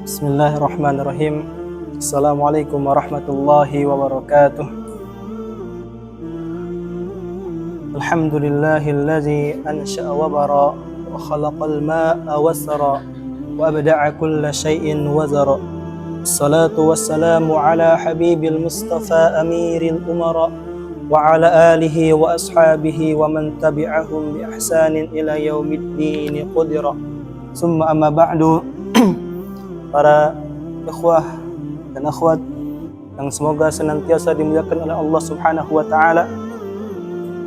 Bismillahirrahmanirrahim. Assalamualaikum warahmatullahi wabarakatuh. Alhamdulillahillazi ansha'a wa bara wa khalaqal ma'a wasara wa abda'a kulla syai'in wazara. Assalatu wassalamu ala habibil mustafa amiril umara wa ala alihi wa ashabihi wa man tabi'ahum bi ihsanin ila yaumiddin qudira. Summa amma ba'du. Para ikhwah dan akhwat yang semoga senantiasa dimuliakan oleh Allah Subhanahu wa taala.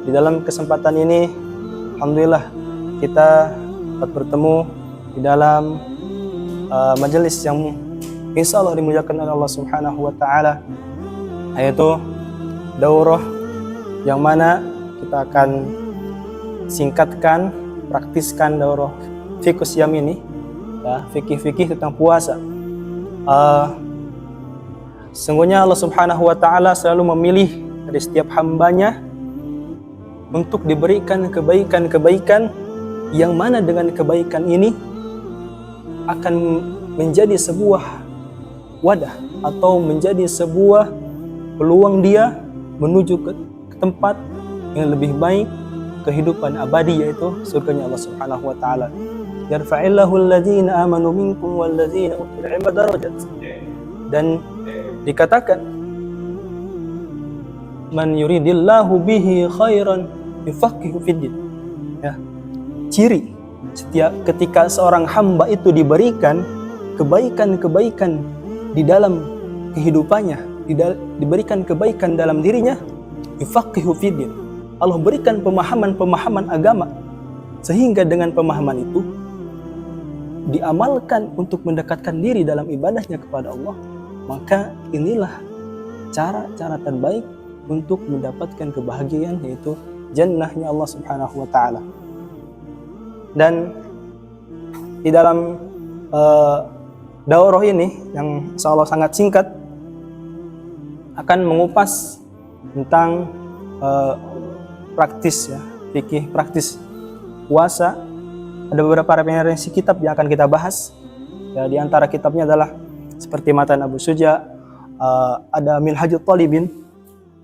Di dalam kesempatan ini alhamdulillah kita dapat bertemu di dalam majelis yang insyaallah dimuliakan oleh Allah Subhanahu wa taala, yaitu daurah yang mana kita akan singkatkan, praktiskan daurah fiqh siyam ini. Ya, fikih-fikih tentang puasa. Sesungguhnya Allah Subhanahu wa taala selalu memilih dari setiap hambanya untuk diberikan kebaikan-kebaikan yang mana dengan kebaikan ini akan menjadi sebuah wadah atau menjadi sebuah peluang dia menuju ke tempat yang lebih baik, kehidupan abadi, yaitu surganya Allah Subhanahu wa taala. Yarfa'illahu alladhina amanu minkum walladhina utul ilma darajat. Dan dikatakan man yuridillahu bihi khairan yufaqihu fiddin. Ya. Ciri setiap ketika seorang hamba itu diberikan kebaikan-kebaikan di dalam kehidupannya, diberikan kebaikan dalam dirinya, yufaqihu fiddin. Allah berikan pemahaman-pemahaman agama sehingga dengan pemahaman itu diamalkan untuk mendekatkan diri dalam ibadahnya kepada Allah. Maka inilah cara-cara terbaik untuk mendapatkan kebahagiaan, yaitu jannahnya Allah Subhanahu wa taala. Dan di dalam daurah ini yang insyaallah sangat singkat akan mengupas tentang praktis, ya, fikih praktis puasa. Ada beberapa referensi kitab yang akan kita bahas. Ya, di antara kitabnya adalah seperti Matan Abu Suja, ada Minhajul Talibin,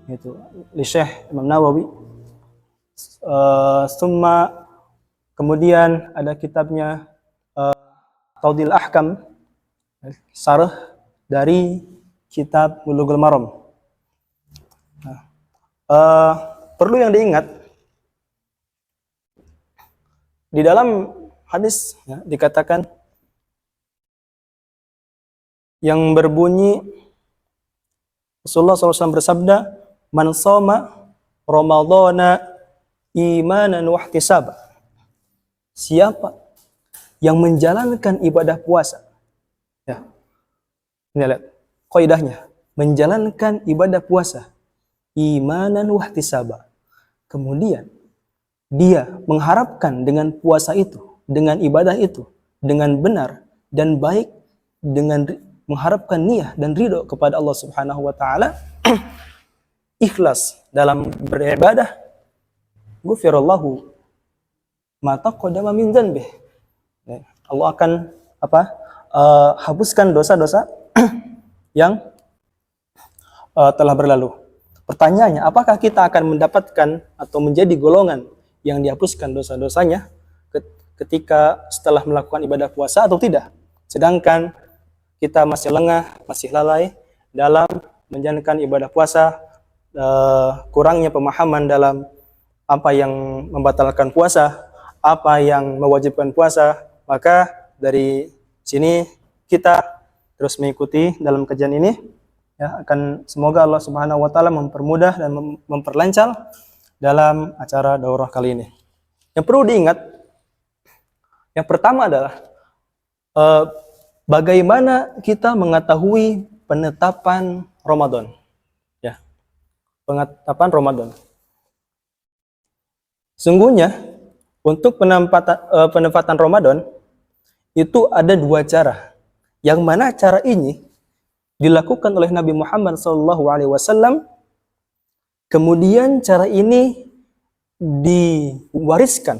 yaitu li Syekh Imam Nawawi. Kemudian ada kitabnya Taudil Ahkam, sarah dari kitab Bulughul Maram. Perlu yang diingat, di dalam hadis, ya, dikatakan yang berbunyi Rasulullah SAW bersabda, man shoma ramadhana imanan wa ihtisaba. Siapa yang menjalankan ibadah puasa, ya, ini lihat kaidahnya, menjalankan ibadah puasa imanan wa ihtisaba, kemudian dia mengharapkan dengan puasa itu, dengan ibadah itu, dengan benar dan baik, dengan mengharapkan niyah dan ridho kepada Allah Subhanahu wa taala, ikhlas dalam beribadah, ghufirallahu ma taqaddama min dzanbih. Allah akan hapuskan dosa-dosa yang telah berlalu. Pertanyaannya, apakah kita akan mendapatkan atau menjadi golongan yang dihapuskan dosa-dosanya ketika setelah melakukan ibadah puasa atau tidak? Sedangkan kita masih lengah, masih lalai dalam menjalankan ibadah puasa, kurangnya pemahaman dalam apa yang membatalkan puasa, apa yang mewajibkan puasa. Maka dari sini kita terus mengikuti dalam kajian ini, ya, akan semoga Allah Subhanahu wa taala mempermudah dan memperlancar dalam acara daurah kali ini. Yang perlu diingat, yang pertama adalah bagaimana kita mengetahui penetapan Ramadan. Ya, penetapan Ramadan. Sungguhnya untuk penempatan Ramadan itu ada dua cara. Yang mana cara ini dilakukan oleh Nabi Muhammad SAW. Kemudian cara ini diwariskan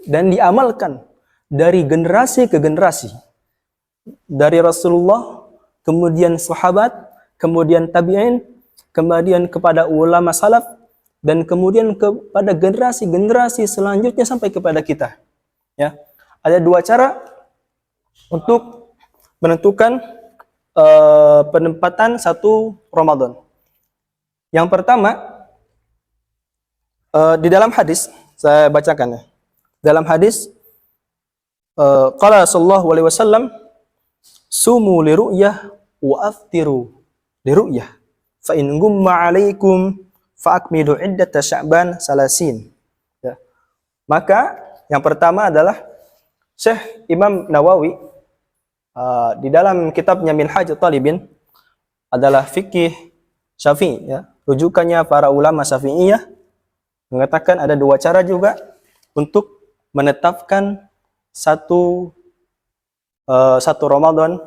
dan diamalkan dari generasi ke generasi, dari Rasulullah, kemudian sahabat, kemudian tabi'in, kemudian kepada ulama salaf, dan kemudian kepada generasi-generasi selanjutnya sampai kepada kita. Ya, ada dua cara untuk menentukan penempatan satu Ramadan. Yang pertama, di dalam hadis, saya bacakan ya. Dalam hadis, qala sallallahu alaihi wasallam, sumu li ru'yah wa aftiru li ru'yah. Fa in gumma 'alaikum fa akmilu iddata Sya'ban salasin. Ya. Maka yang pertama adalah Syekh Imam Nawawi di dalam kitabnya Minhajul Talibin adalah fikih Syafi'i, ya. Rujukannya para ulama Syafi'iyah mengatakan ada dua cara juga untuk menetapkan satu Ramadan.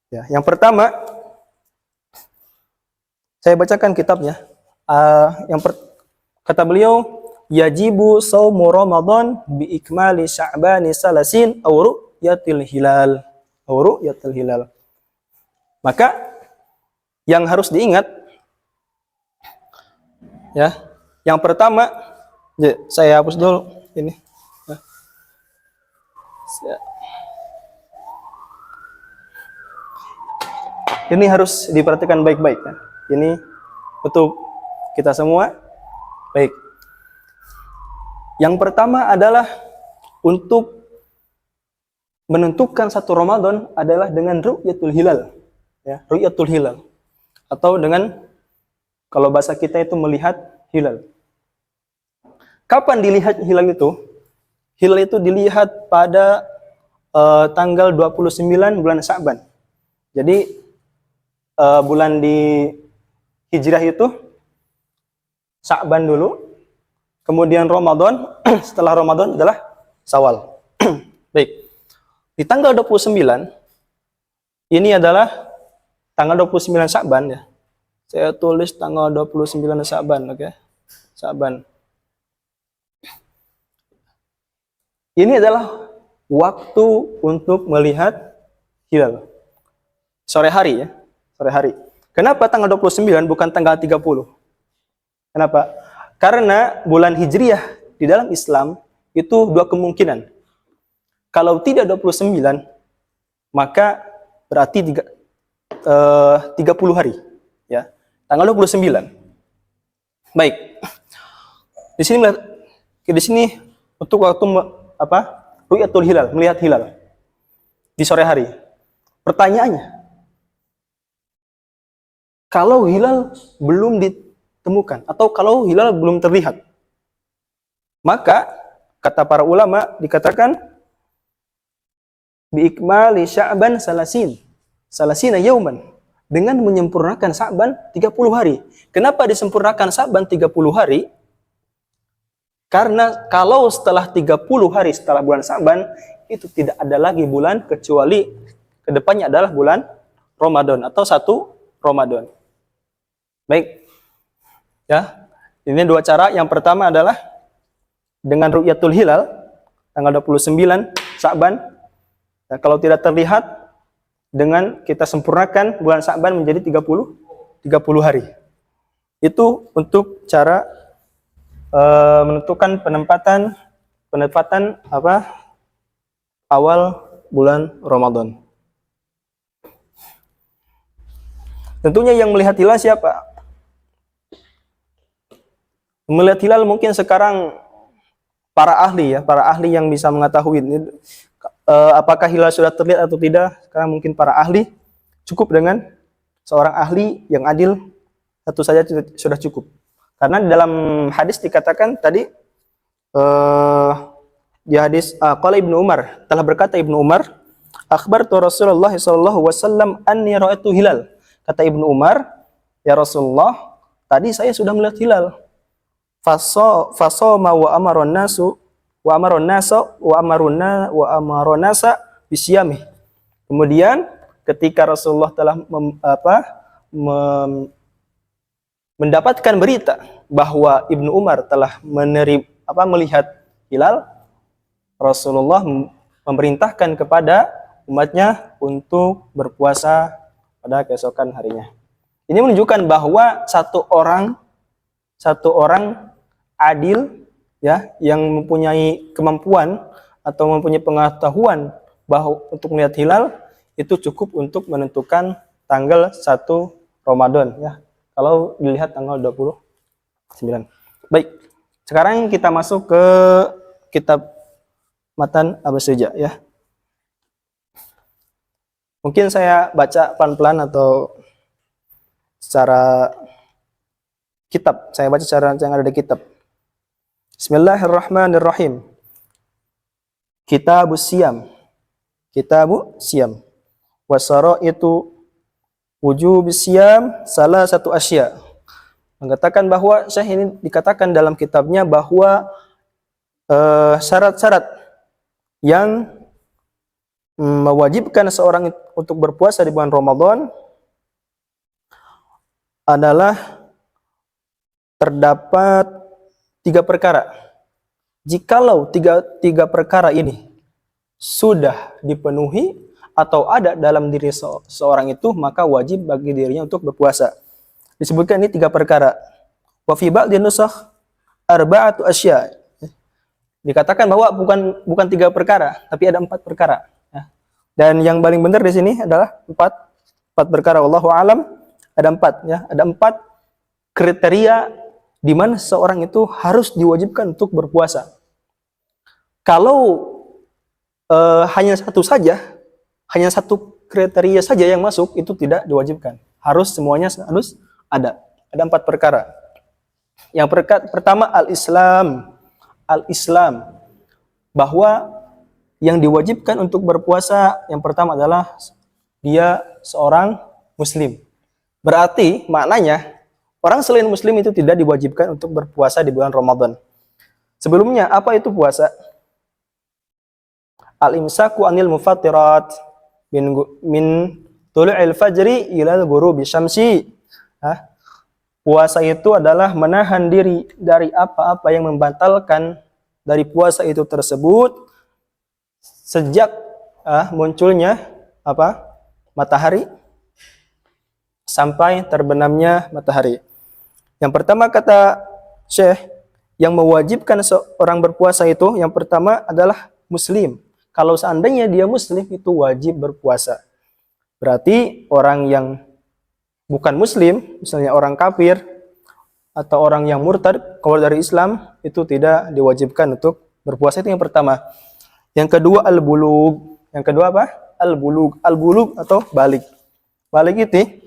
Ya, yang pertama, saya bacakan kitabnya. Kata beliau, yajibu shaumu Ramadan bi ikmali Sya'bani salasin aw ru'yatil hilal. Maka yang harus diingat, ya, yang pertama, ya, saya hapus dulu ini. Ini harus diperhatikan baik-baik, ya. Ini untuk kita semua. Baik. Yang pertama adalah untuk menentukan satu Ramadan adalah dengan ru'yatul hilal, ya, ru'yatul hilal, atau dengan, kalau bahasa kita itu melihat hilal. Kapan dilihat hilal itu? Hilal itu dilihat pada tanggal 29 bulan Sya'ban. Jadi bulan di Hijrah itu Sya'ban dulu, kemudian Ramadan, setelah Ramadan adalah Syawal. Baik. Di tanggal 29, ini adalah tanggal 29 Sya'ban, ya. Saya tulis tanggal 29 Sya'ban, oke? Sya'ban. Ini adalah waktu untuk melihat hilal. Sore hari, ya. Sore hari. Kenapa tanggal 29 bukan tanggal 30? Kenapa? Karena bulan Hijriyah di dalam Islam itu dua kemungkinan. Kalau tidak 29, maka berarti 30 hari, ya. Tanggal 29. Baik. Di sini untuk waktu ru'yatul hilal, melihat hilal di sore hari. Pertanyaannya, kalau hilal belum ditemukan atau kalau hilal belum terlihat, maka kata para ulama dikatakan biikmali Sya'ban salasina yauman, dengan menyempurnakan Sya'ban 30 hari. Kenapa disempurnakan Sya'ban 30 hari? Karena kalau setelah 30 hari setelah bulan Sya'ban itu tidak ada lagi bulan kecuali kedepannya adalah bulan Ramadan atau satu Ramadan. Baik. Ya. Ini dua cara. Yang pertama adalah dengan ru'yatul hilal tanggal 29 Sya'ban. Nah, kalau tidak terlihat, dengan kita sempurnakan bulan Sya'ban menjadi 30 hari. Itu untuk cara menentukan penempatan awal bulan Ramadan. Tentunya yang melihat hilal siapa? Melihat hilal mungkin sekarang para ahli, ya, para ahli yang bisa mengetahui ini. Apakah hilal sudah terlihat atau tidak? Sekarang mungkin para ahli, cukup dengan seorang ahli yang adil satu saja sudah cukup. Karena dalam hadis dikatakan tadi di hadis qala Ibnu Umar, telah berkata Ibnu Umar, akhbartu Rasulullah sallallahu alaihi wasallam anni ra'aitu hilal. Kata Ibnu Umar, ya Rasulullah, tadi saya sudah melihat hilal. Fasoma wa amaron nasa bisyamih. Kemudian ketika Rasulullah telah mendapatkan berita bahwa Ibnu Umar telah melihat hilal, Rasulullah memerintahkan kepada umatnya untuk berpuasa pada keesokan harinya. Ini menunjukkan bahwa satu orang adil ya yang mempunyai kemampuan atau mempunyai pengetahuan bahwa untuk melihat hilal itu cukup untuk menentukan tanggal 1 Ramadan ya. Kalau dilihat tanggal 29. Baik. Sekarang kita masuk ke kitab Matan As-Suja ya. Mungkin saya baca pelan-pelan atau secara kitab. Saya baca secara yang ada di kitab. Bismillahirrahmanirrahim. Kitabus Siyam. Kitabu Siyam. Wasaraitu wujubis siyam salah satu asya. Mengatakan bahwa Syekh ini dikatakan dalam kitabnya bahwa syarat-syarat yang mewajibkan seorang untuk berpuasa di bulan Ramadan adalah terdapat 3 perkara. Jikalau tiga perkara ini sudah dipenuhi atau ada dalam diri seorang itu, maka wajib bagi dirinya untuk berpuasa. Disebutkan ini 3 perkara. Wa fi ba'dhin nusakh arba'atu asya. Dikatakan bahwa bukan 3 perkara, tapi ada 4 perkara. Dan yang paling benar di sini adalah 4 perkara. Wallahu alam, ada 4 ya. Ada 4 kriteria di mana seorang itu harus diwajibkan untuk berpuasa. Kalau hanya satu kriteria saja yang masuk, itu tidak diwajibkan. Semuanya harus ada. Ada 4 perkara. Yang pertama al-Islam. Al-Islam. Bahwa yang diwajibkan untuk berpuasa yang pertama adalah dia seorang muslim. Berarti maknanya orang selain muslim itu tidak diwajibkan untuk berpuasa di bulan Ramadan. Sebelumnya apa itu puasa? Al-imsaku anil mufattirat min tulu'il fajri ilal ghurubi syamsi. Puasa itu adalah menahan diri dari apa-apa yang membatalkan dari puasa itu tersebut sejak munculnya matahari sampai terbenamnya matahari. Yang pertama kata Syekh, yang mewajibkan seorang berpuasa itu yang pertama adalah muslim. Kalau seandainya dia muslim itu wajib berpuasa. Berarti orang yang bukan muslim, misalnya orang kafir atau orang yang murtad keluar dari Islam, itu tidak diwajibkan untuk berpuasa. Itu yang pertama. Yang kedua al-bulug. Yang kedua apa? Al-bulug. Al-bulug atau balik. Balik itu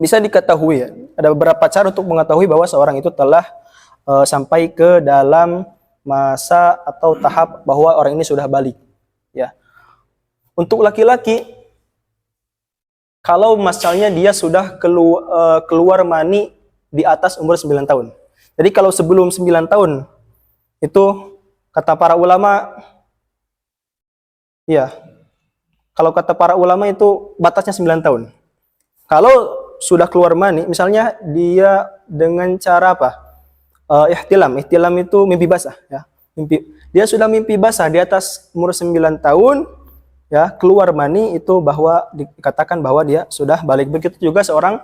bisa diketahui ya. Ada beberapa cara untuk mengetahui bahwa seorang itu telah sampai ke dalam masa atau tahap bahwa orang ini sudah balik ya. Untuk laki-laki, kalau misalnya dia sudah keluar mani di atas umur 9 tahun. Jadi kalau sebelum 9 tahun itu kata para ulama ya, kalau kata para ulama itu batasnya 9 tahun. Kalau sudah keluar mani, misalnya dia dengan cara apa? Ihtilam itu mimpi basah ya. Dia sudah mimpi basah di atas umur 9 tahun ya, keluar mani itu bahwa dikatakan bahwa dia sudah balik. Begitu juga seorang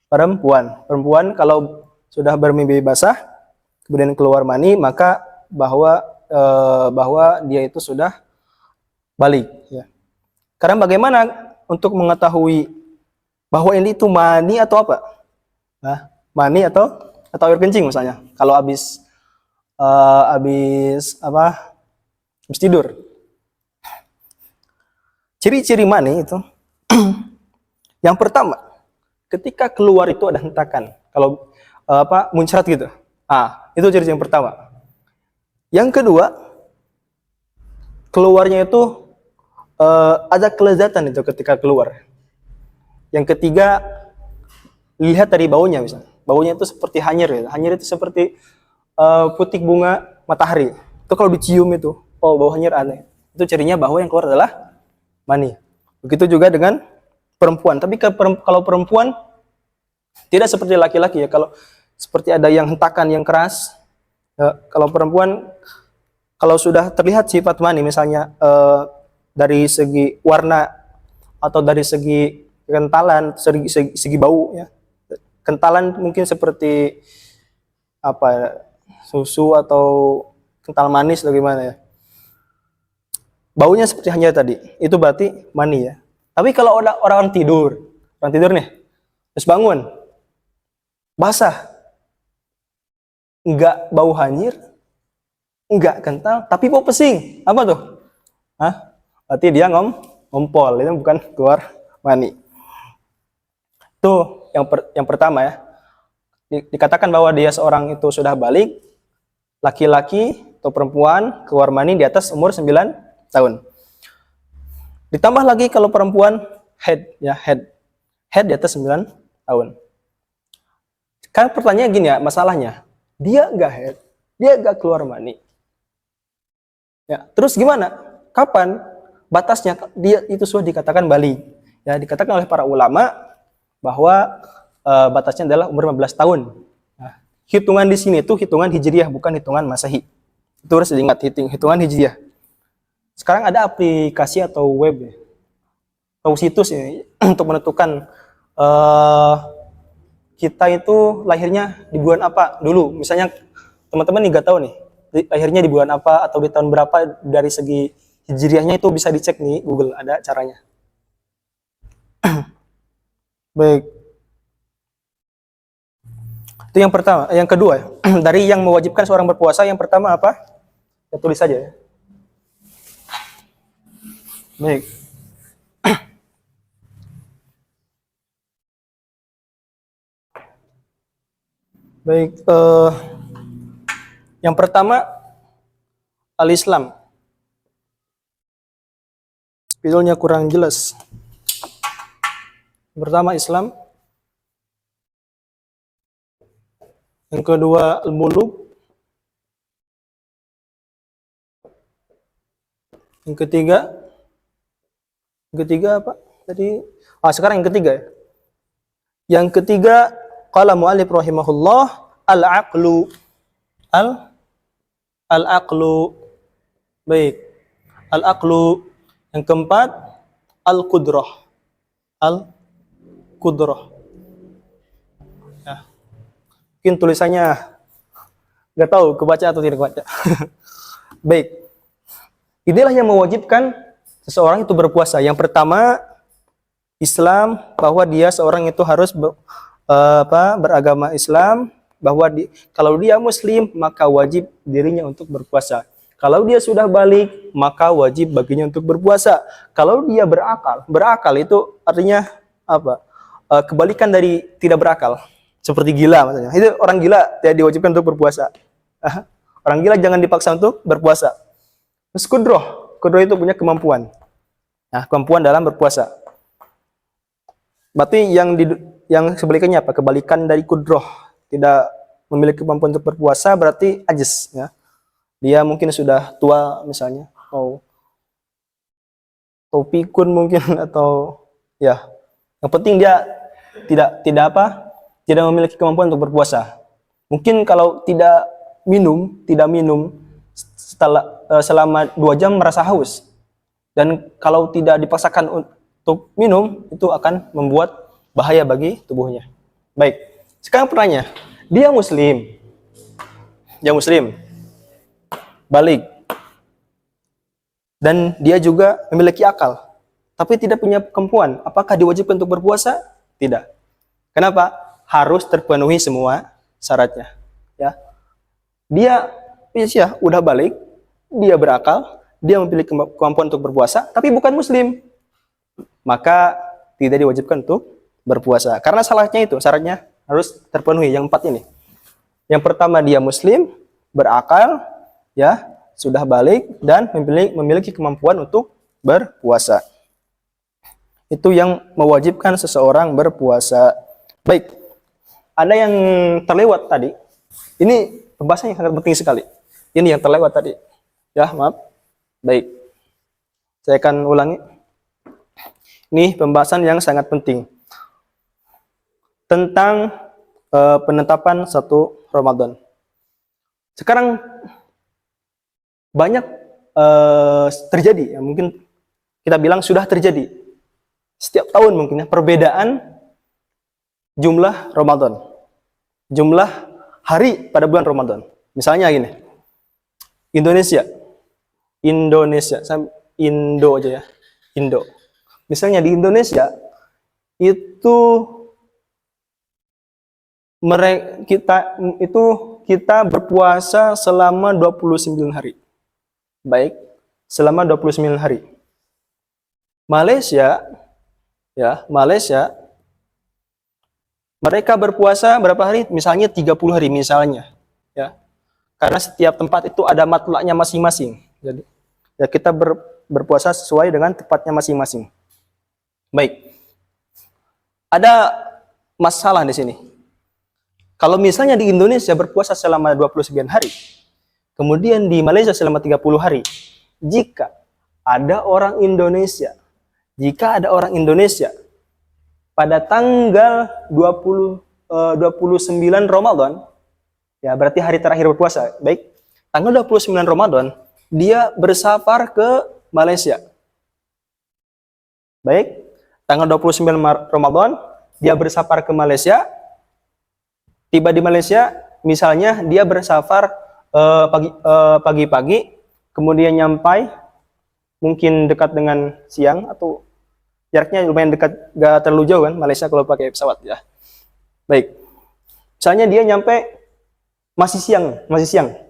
perempuan kalau sudah bermimpi basah kemudian keluar mani, maka bahwa dia itu sudah balik ya. Karena bagaimana untuk mengetahui bahwa ini itu mani atau apa? Mani atau air kencing misalnya. Kalau habis tidur. Ciri-ciri mani itu yang pertama, ketika keluar itu ada hentakan. Kalau muncrat gitu. Itu ciri yang pertama. Yang kedua, keluarnya itu ada kelezatan itu ketika keluar. Yang ketiga, lihat dari baunya misalnya. Baunya itu seperti hanyir ya. Hanyir itu seperti putik bunga matahari. Itu kalau dicium itu, bau hanyir aneh. Itu cirinya bahwa yang keluar adalah mani. Begitu juga dengan perempuan. Tapi kalau perempuan tidak seperti laki-laki ya. Kalau seperti ada yang hentakan yang keras. Ya, kalau perempuan kalau sudah terlihat sifat mani misalnya dari segi warna atau dari segi kentalan, segi bau ya. Kentalan mungkin seperti apa, susu atau kental manis atau gimana ya. Baunya seperti hanya tadi, itu berarti mani ya. Tapi kalau orang tidur nih, terus bangun, basah, enggak bau hanyir, enggak kental, tapi bau pesing, apa tuh? Hah? Berarti dia ngompol, itu bukan keluar mani. Itu yang pertama ya. Dikatakan bahwa dia seorang itu sudah balik, laki-laki atau perempuan keluar mani di atas umur 9 tahun. Ditambah lagi kalau perempuan head di atas 9 tahun. Kan pertanyaan gini ya, masalahnya dia enggak head, dia enggak keluar mani. Ya, terus gimana? Kapan batasnya dia itu sudah dikatakan balik? Ya, dikatakan oleh para ulama bahwa batasnya adalah umur 15 tahun. Nah, hitungan di sini itu hitungan hijriah, bukan hitungan masehi. Itu harus diingat, hitungan hijriah. Sekarang ada aplikasi atau web ya, atau situs ya, untuk menentukan kita itu lahirnya di bulan apa dulu. Misalnya teman-teman nih nggak tahu nih lahirnya di bulan apa atau di tahun berapa, dari segi hijriahnya itu bisa dicek nih Google, ada caranya. Baik. Itu yang pertama. Yang kedua, dari yang mewajibkan seorang berpuasa, yang pertama apa? Ya, tulis saja ya. Baik. Baik. Yang pertama, al-Islam. Spidolnya kurang jelas. Yang pertama Islam. Yang kedua al-muluk. Yang ketiga apa? Tadi sekarang yang ketiga ya. Yang ketiga, qala mu'allif rahimahullah, al-aqlu. Al-aqlu. Baik. Al-aqlu. Yang keempat, al-qudrah. Al-qudrah. Ya. Mungkin tulisannya nggak tahu kebaca atau tidak kebaca. Baik. Inilah yang mewajibkan seseorang itu berpuasa. Yang pertama, Islam, bahwa dia seorang itu harus beragama Islam, bahwa kalau dia muslim maka wajib dirinya untuk berpuasa. Kalau dia sudah balik maka wajib baginya untuk berpuasa. Kalau dia berakal itu artinya apa? Kebalikan dari tidak berakal. Seperti gila maksudnya. Itu orang gila tidak diwajibkan untuk berpuasa. Orang gila jangan dipaksa untuk berpuasa. Terus kudroh itu punya kemampuan. Nah, kemampuan dalam berpuasa. Berarti yang sebalikannya apa? Kebalikan dari kudroh, tidak memiliki kemampuan untuk berpuasa, berarti ajis ya. Dia mungkin sudah tua misalnya, atau pikun mungkin, atau ya. Yang penting dia tidak memiliki kemampuan untuk berpuasa. Mungkin kalau tidak minum selama 2 jam merasa haus. Dan kalau tidak dipaksakan untuk minum, itu akan membuat bahaya bagi tubuhnya. Baik. Sekarang pertanyaan, dia muslim. Balik. Dan dia juga memiliki akal, tapi tidak punya kemampuan. Apakah diwajibkan untuk berpuasa? Tidak. Kenapa? Harus terpenuhi semua syaratnya. Ya. Dia udah balik, dia berakal, dia memiliki kemampuan untuk berpuasa, tapi bukan muslim. Maka tidak diwajibkan untuk berpuasa. Karena syaratnya harus terpenuhi yang 4 ini. Yang pertama, dia muslim, berakal, ya, sudah balik, dan memiliki kemampuan untuk berpuasa. Itu yang mewajibkan seseorang berpuasa. Baik. Ada yang terlewat tadi. Ini pembahasan yang sangat penting sekali. Ini yang terlewat tadi. Ya, maaf. Baik. Saya akan ulangi. Ini pembahasan yang sangat penting. Tentang penetapan 1 Ramadan. Sekarang banyak terjadi, ya, mungkin kita bilang sudah terjadi setiap tahun mungkin ya, perbedaan jumlah Ramadan, jumlah hari pada bulan Ramadan. Misalnya gini, Indonesia, Indo aja ya, Indo. Misalnya di Indonesia itu kita berpuasa selama 29 hari. Baik, selama 29 hari. Malaysia mereka berpuasa berapa hari? Misalnya 30 hari misalnya, ya. Karena setiap tempat itu ada matlaknya masing-masing. Jadi ya kita berpuasa sesuai dengan tempatnya masing-masing. Baik. Ada masalah di sini. Kalau misalnya di Indonesia berpuasa selama 29 hari, kemudian di Malaysia selama 30 hari, jika ada orang Indonesia pada tanggal 29 Ramadan, ya berarti hari terakhir berpuasa, baik, tanggal 29 Ramadan, dia bersafar ke Malaysia. Baik, tanggal 29 Ramadan, dia bersafar ke Malaysia, tiba di Malaysia, misalnya dia bersafar pagi-pagi, kemudian nyampai mungkin dekat dengan siang atau jaraknya lumayan dekat, gak terlalu jauh kan Malaysia kalau pakai pesawat ya. Baik, misalnya dia nyampe masih siang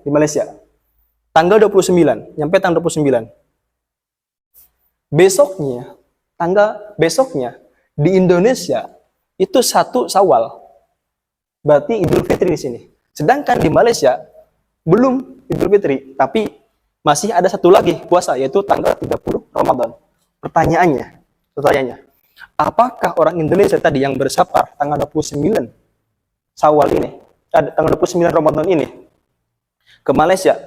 di Malaysia. Tanggal 29, nyampe tanggal 29. Besoknya di Indonesia itu 1 Syawal. Berarti Idul Fitri di sini. Sedangkan di Malaysia belum Idul Fitri, tapi masih ada satu lagi puasa, yaitu tanggal 30 Ramadan. Pertanyaannya, apakah orang Indonesia tadi yang bersafar tanggal 29 Syawal ini, tanggal 29 Ramadan ini ke Malaysia,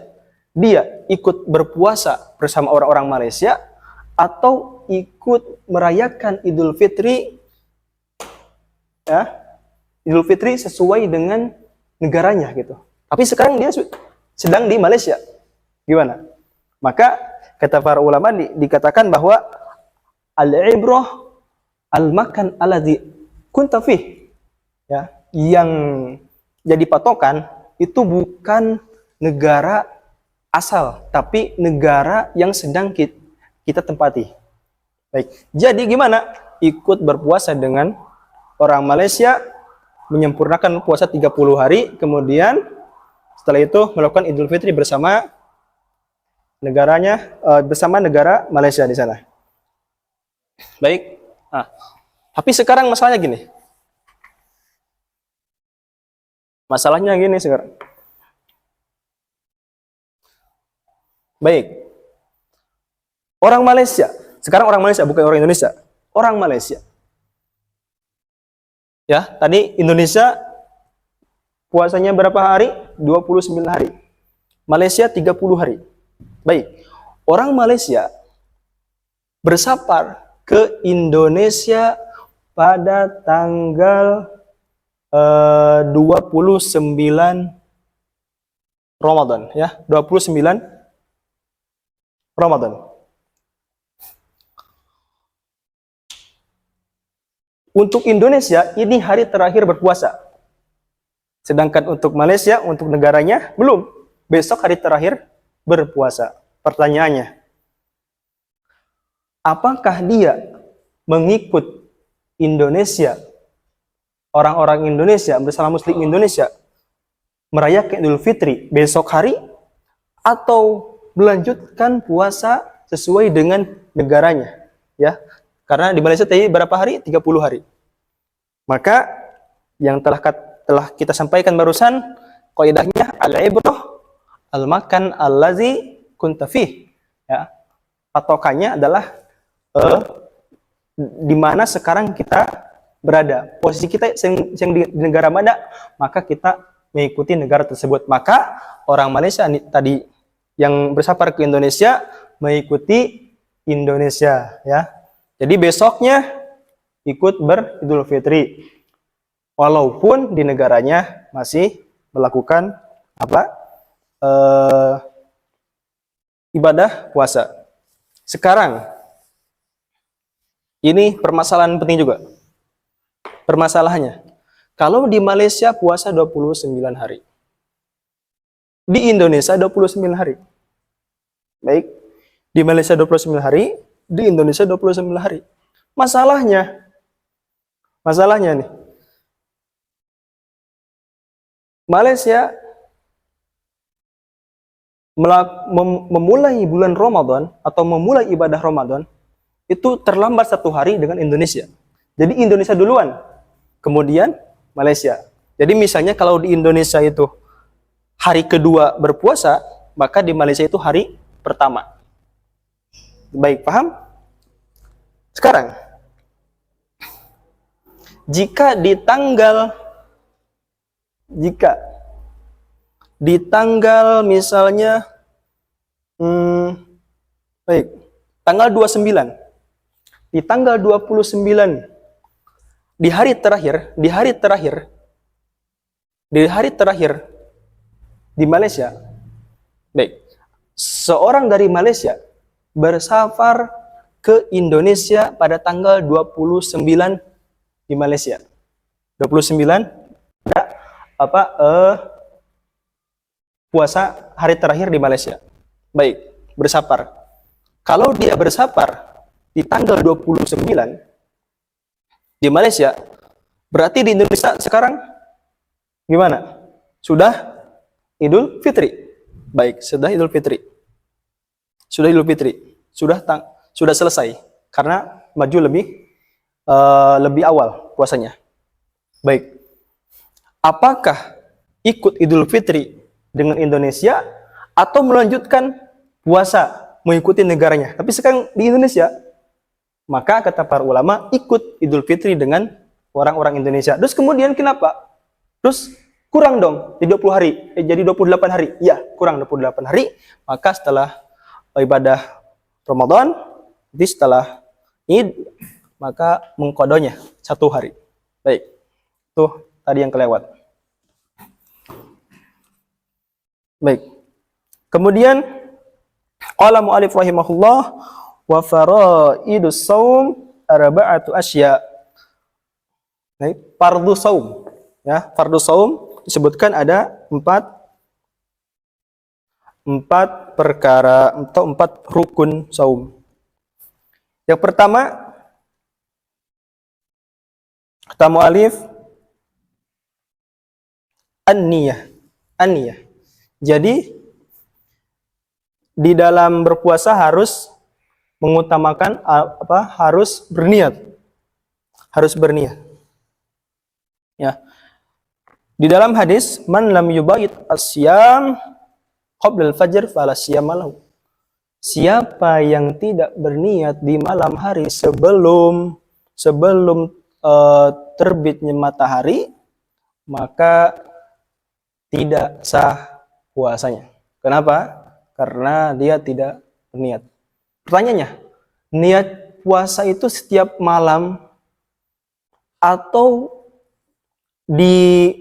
dia ikut berpuasa bersama orang-orang Malaysia atau ikut merayakan Idul Fitri, ya, Idul Fitri sesuai dengan negaranya gitu. Tapi sekarang dia sedang di Malaysia. Gimana? Maka kata para ulama dikatakan bahwa al-ibrah al-makan alladzi kunta fih. Ya, yang jadi patokan itu bukan negara asal, tapi negara yang sedang kita tempati. Baik. Jadi gimana? Ikut berpuasa dengan orang Malaysia, menyempurnakan puasa 30 hari, kemudian setelah itu melakukan Idul Fitri bersama negaranya, bersama negara Malaysia di sana. Baik. Nah, tapi sekarang masalahnya gini. Masalahnya gini sekarang. Baik. Orang Malaysia, sekarang orang Malaysia bukan orang Indonesia. Orang Malaysia. Ya, tadi Indonesia puasanya berapa hari? 29 hari. Malaysia 30 hari. Baik. Orang Malaysia bersafar ke Indonesia pada tanggal 29 Ramadan, ya, 29 Ramadan. Untuk Indonesia, ini hari terakhir berpuasa. Sedangkan untuk Malaysia, untuk negaranya, belum. Besok hari terakhir berpuasa. Pertanyaannya, apakah dia mengikut Indonesia, orang-orang Indonesia bersama Muslim Indonesia, merayakan Idul Fitri besok hari, atau melanjutkan puasa sesuai dengan negaranya? Ya. Karena di Malaysia tadi berapa hari? 30 hari. Maka yang telah kita sampaikan barusan, kaidahnya al-ibrah al-makan allazi kunta fih. Ya. Patokannya adalah di mana sekarang kita berada. Posisi kita yang di negara mana, maka kita mengikuti negara tersebut. Maka orang Malaysia tadi yang bersafar ke Indonesia mengikuti Indonesia, ya. Jadi besoknya ikut beridul fitri, walaupun di negaranya masih melakukan ibadah puasa. Sekarang Ini permasalahan penting juga. Permasalahannya, kalau di Malaysia puasa 29 hari. Di Indonesia 29 hari. Baik. Di Malaysia 29 hari, di Indonesia 29 hari. Masalahnya nih, Malaysia memulai bulan Ramadan atau memulai ibadah Ramadan itu terlambat 1 hari dengan Indonesia. Jadi Indonesia duluan, kemudian Malaysia. Jadi misalnya kalau di Indonesia itu hari kedua berpuasa, maka di Malaysia itu hari pertama. Baik, paham? Sekarang, jika di tanggal misalnya baik, tanggal 29, di tanggal 29 di hari terakhir di Malaysia, baik, seorang dari Malaysia bersafar ke Indonesia pada tanggal 29 di Malaysia. 29 puasa hari terakhir di Malaysia. Baik, bersafar. Kalau dia bersafar di tanggal 29 di Malaysia, berarti di Indonesia sekarang gimana? Sudah Idul Fitri. Baik, sudah Idul Fitri. Sudah Idul Fitri. Sudah selesai karena maju lebih awal puasanya. Baik. Apakah ikut Idul Fitri dengan Indonesia atau melanjutkan puasa mengikuti negaranya? Tapi sekarang di Indonesia, maka kata para ulama ikut Idul Fitri dengan orang-orang Indonesia. Terus kemudian kenapa? Terus kurang dong di 20 hari, jadi 28 hari. Ya, kurang 28 hari. Maka setelah ibadah Ramadan, jadi setelah Id, maka mengkodonya 1 hari. Baik, tuh tadi yang kelewat. Baik. Kemudian qala mu'alif rahimahullah wa faraidus shaum arba'atu asya. Baik, fardu shaum. Ya, fardu shaum disebutkan ada 4 perkara atau 4 rukun saum. Yang pertama, kata mu'alif, an-niyah. An-niyah. Jadi di dalam berpuasa harus mengutamakan harus berniat. Harus berniat. Ya. Di dalam hadis, man lam yubayit as-siyam qabla al-fajr fala siyama lahu. Siapa yang tidak berniat di malam hari sebelum terbitnya matahari, maka tidak sah puasanya. Kenapa? Karena dia tidak berniat. Pertanyaannya, niat puasa itu setiap malam atau di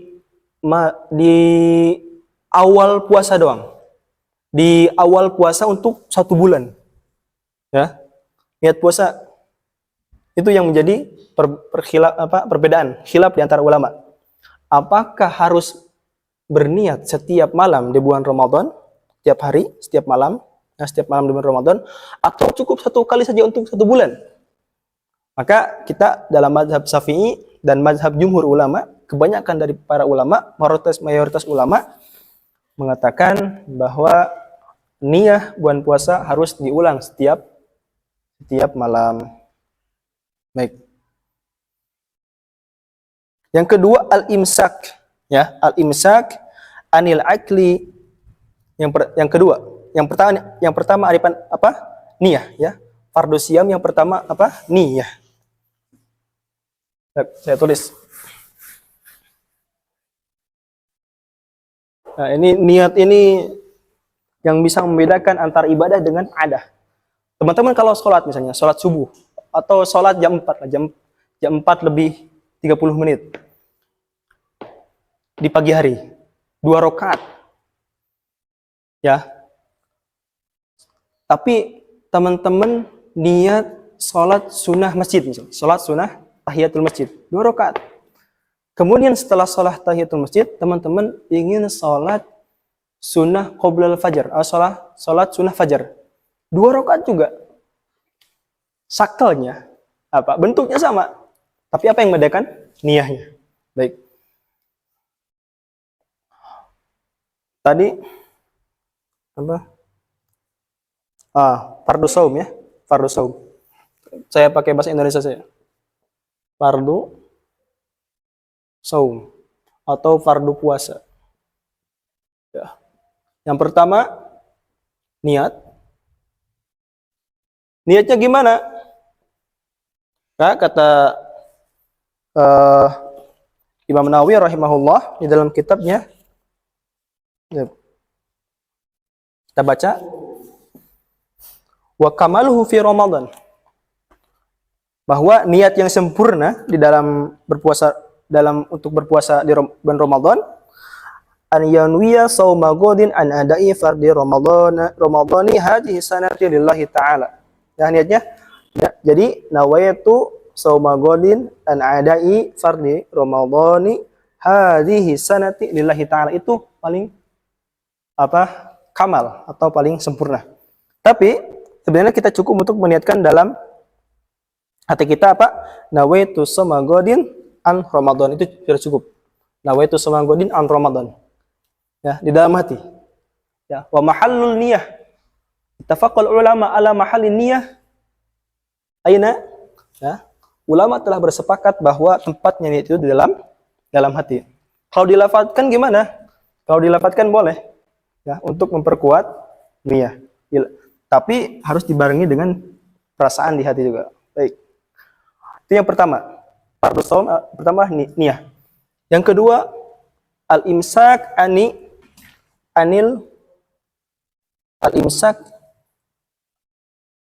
awal puasa doang? Di awal puasa untuk 1 bulan. Ya. Niat puasa itu yang menjadi perbedaan, khilaf di antara ulama. Apakah harus berniat setiap malam di bulan Ramadan, setiap hari, setiap malam di bulan Ramadan, atau cukup 1 kali saja untuk 1 bulan? Maka kita dalam mazhab Syafi'i dan mazhab jumhur ulama, kebanyakan dari para ulama, mayoritas ulama mengatakan bahwa niat bulan puasa harus diulang setiap malam. Baik. Yang kedua, al-imsak, ya, al-imsak anil akli. Yang kedua, yang pertama apa? Niyah, ya. Fardhu siyam yang pertama apa? Niyah. Saya tulis. Nah, ini niat ini yang bisa membedakan antara ibadah dengan adah. Teman-teman kalau sholat misalnya, sholat subuh atau sholat jam 4 lebih 30 menit di pagi hari, 2 rakaat, ya. Tapi teman-teman niat sholat sunnah masjid, misalnya. Sholat sunnah tahiyatul masjid, 2 rakaat. Kemudian setelah sholat tahiyatul masjid, teman-teman ingin sholat sunnah qoblal fajar, sholat sunnah fajar, 2 rakaat juga. Sakelnya apa? Bentuknya sama, tapi apa yang membedakan? Niyahnya. Baik. Tadi apa? Fardu saum ya, fardu saum. Saya pakai bahasa Indonesia saya. Fardu saum atau fardu puasa. Ya. Yang pertama niat. Niatnya gimana? Nah, kata Imam Nawawi rahimahullah di dalam kitabnya, kita baca, wa kamaluhu fi Ramadan, bahwa niat yang sempurna di dalam berpuasa, untuk berpuasa di bulan Ramadan, an yanwiya shauma ghadin an adai fardhi ramadhani hadhihi sanati lillahi ta'ala. Ya, niatnya jadi nawaitu shauma ghadin an adai fardhi ramadhani hadhihi sanati lillahi ta'ala, itu paling kamal atau paling sempurna. Tapi sebenarnya kita cukup untuk meniatkan dalam hati kita nawaitu shauma ghadin an Ramadan, itu sudah cukup. Nawaitu shauma ghadin an Ramadan. Ya, di dalam hati. Ya, wa mahallul niyah. Ittafaqal ulama ala mahallin niyah. Aina? Ya. Ulama telah bersepakat bahwa tempatnya niat itu di dalam hati. Kalau dilafadzkan gimana? Kalau dilafadzkan boleh. Ya, untuk memperkuat niyah. Tapi harus dibarengi dengan perasaan di hati juga. Baik. Itu yang pertama. Fardu shaum pertama niyah. Yang kedua al-imsak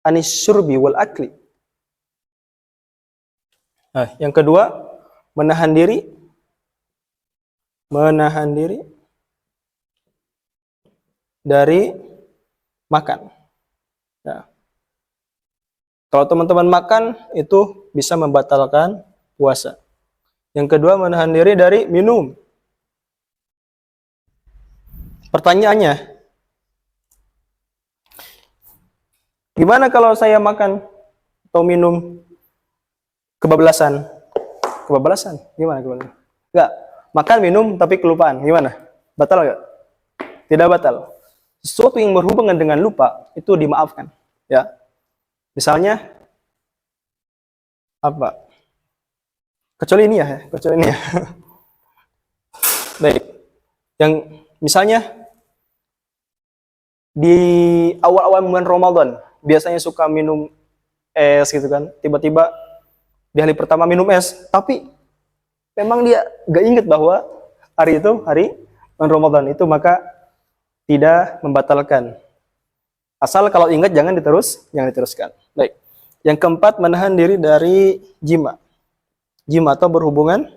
anis syurbi wal akli. Nah, yang kedua menahan diri dari makan. Nah, kalau teman-teman makan itu bisa membatalkan puasa. Yang kedua menahan diri dari minum. Pertanyaannya, gimana kalau saya makan atau minum kebablasan? Kebablasan? Gimana kebablasan? Enggak, makan minum tapi kelupaan. Gimana? Batal enggak? Tidak batal. Sesuatu yang berhubungan dengan lupa itu dimaafkan, ya. Misalnya apa? Kecuali ini ya, kecuali ini ya. Baik. Yang misalnya di awal-awal bulan Ramadan biasanya suka minum es gitu kan, tiba-tiba di hari pertama minum es, tapi memang dia gak ingat bahwa hari itu hari Ramadan itu, maka tidak membatalkan. Asal kalau ingat jangan diteruskan. Baik. Yang keempat menahan diri dari jima atau berhubungan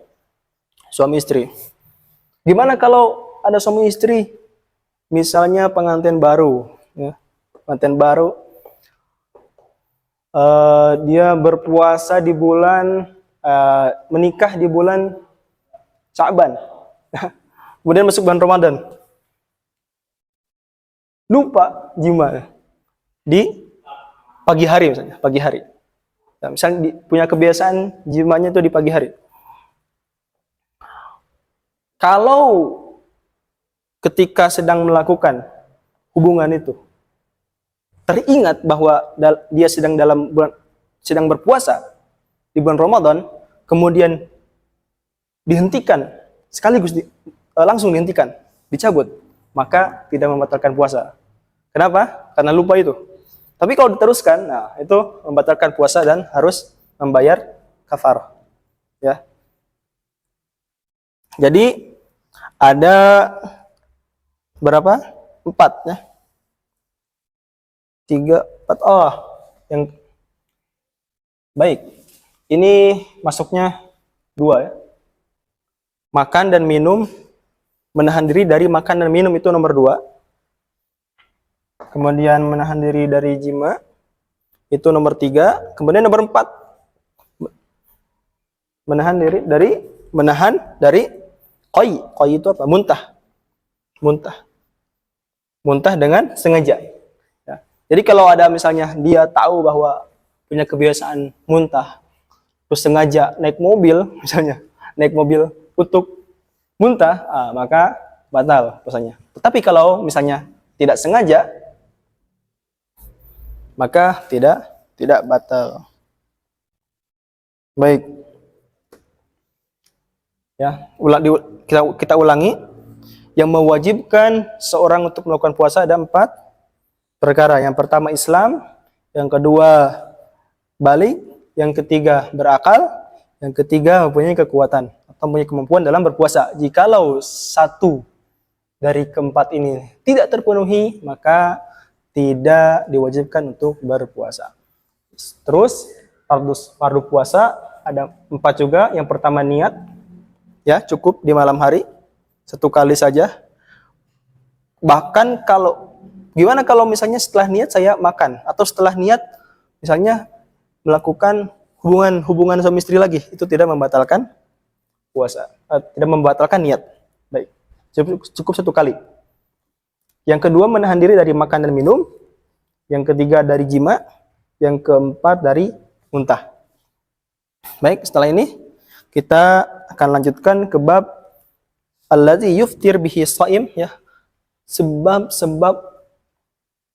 suami istri. Gimana kalau ada suami istri, misalnya pengantin baru, ya, pengantin baru, dia berpuasa di bulan, menikah di bulan Sya'ban, kemudian masuk bulan Ramadan, lupa jima di pagi hari misalnya, pagi hari. Nah, misalnya punya kebiasaan jimanya itu di pagi hari. Kalau ketika sedang melakukan hubungan itu teringat bahwa dia sedang berpuasa di bulan Ramadan, kemudian dihentikan sekaligus langsung dihentikan, dicabut, maka tidak membatalkan puasa. Kenapa? Karena lupa itu. Tapi kalau diteruskan, nah itu membatalkan puasa dan harus membayar kafarah. Ya. Jadi ada berapa? 4 ya. 3, 4. Oh, yang baik. Ini masuknya 2 ya. Makan dan minum, menahan diri dari makan dan minum itu nomor 2. Kemudian menahan diri dari jima Itu nomor 3. Kemudian nomor 4, menahan dari qai. Qai itu apa? Muntah dengan sengaja. Ya. Jadi kalau ada misalnya dia tahu bahwa punya kebiasaan muntah, terus sengaja naik mobil untuk muntah, maka batal puasanya. Tetapi kalau misalnya tidak sengaja, maka tidak batal. Baik. Ya, kita ulangi. Yang mewajibkan seorang untuk melakukan puasa ada 4 perkara. Yang pertama Islam, yang kedua balik, yang ketiga berakal, yang ketiga mempunyai kekuatan atau mempunyai kemampuan dalam berpuasa. Jikalau satu dari keempat ini tidak terpenuhi, maka tidak diwajibkan untuk berpuasa. Terus fardu puasa ada 4 juga. Yang pertama niat, ya cukup di malam hari 1 kali saja. Bahkan gimana kalau misalnya setelah niat saya makan, atau setelah niat misalnya melakukan hubungan suami istri lagi, itu tidak membatalkan puasa, tidak membatalkan niat. Baik, cukup 1 kali. Yang kedua menahan diri dari makan dan minum, yang ketiga dari jima, yang keempat dari muntah. Baik, setelah ini kita akan lanjutkan ke bab allazi yuftir bihi shaim, ya. Sebab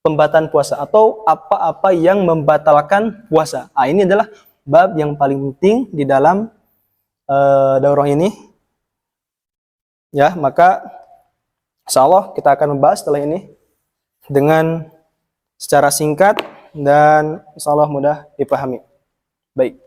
pembatalan puasa atau apa-apa yang membatalkan puasa. Ini adalah bab yang paling penting di dalam daurah ini. Ya, maka insyaallah kita akan membahas setelah ini dengan secara singkat dan insyaallah mudah dipahami. Baik.